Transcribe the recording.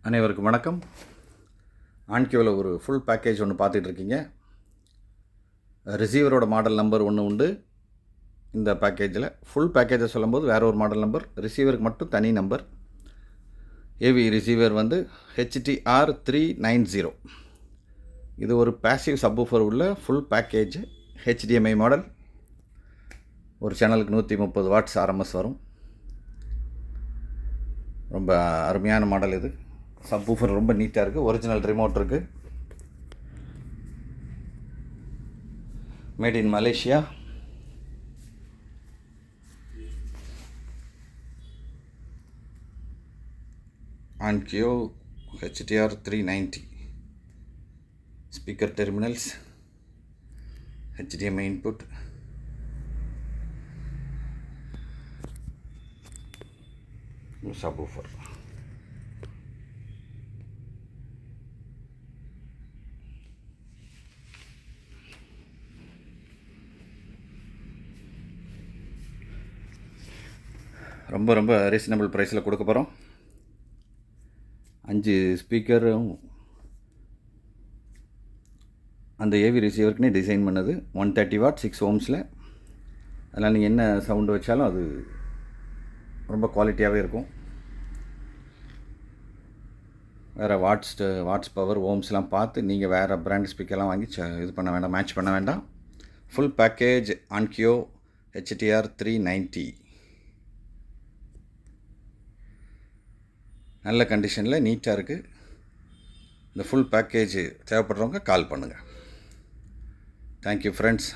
அனைவருக்கும் வணக்கம். ஆன்கியோவில் ஒரு ஃபுல் பேக்கேஜ் ஒன்று பார்த்துட்ருக்கீங்க. ரிசீவரோட மாடல் நம்பர் ஒன்று உண்டு இந்த பேக்கேஜில். ஃபுல் பேக்கேஜை சொல்லும்போது வேறு ஒரு மாடல் நம்பர், ரிசீவருக்கு மட்டும் தனி நம்பர். ஏவி ரிசீவர் வந்து HTR 390. இது ஒரு பேசிவ் சப்வூஃபர் உள்ள ஃபுல் பேக்கேஜ். HDMI model. ஒரு சேனலுக்கு 130 வாட்ஸ் RMS வரும். ரொம்ப அருமையான மாடல் இது. சப்வூஃபர் ரொம்ப நீட்டாக இருக்குது. ஒரிஜினல் ரிமோட் இருக்குது. Made in Malaysia. ஆன்கியோ HTR 390. Speaker terminals, HDMI input, subwoofer. ரொம்ப ரொம்ப ரீசனபிள் ப்ரைஸில் கொடுக்க போகிறோம். 5 ஸ்பீக்கரும் அந்த ஏவி ரிசீவருக்குனே டிசைன் பண்ணது. 130 வாட் 6 ohmஸில். அதனால் நீங்கள் என்ன சவுண்டு வச்சாலும் அது ரொம்ப குவாலிட்டியாகவே இருக்கும். வேறு வாட்ஸ் பவர் ஓம்ஸ்லாம் பார்த்து நீங்கள் வேறு பிராண்ட் ஸ்பீக்கர்லாம் வாங்கி இது பண்ண வேண்டாம், மேட்ச் பண்ண வேண்டாம். Full package ஆன்கியோ HTR 390. நல்ல கண்டிஷனில் நீட்டாக இருக்குது. இந்த ஃபுல் பேக்கேஜ் தேவைப்படுறவங்க கால் பண்ணுங்கள். Thank you friends.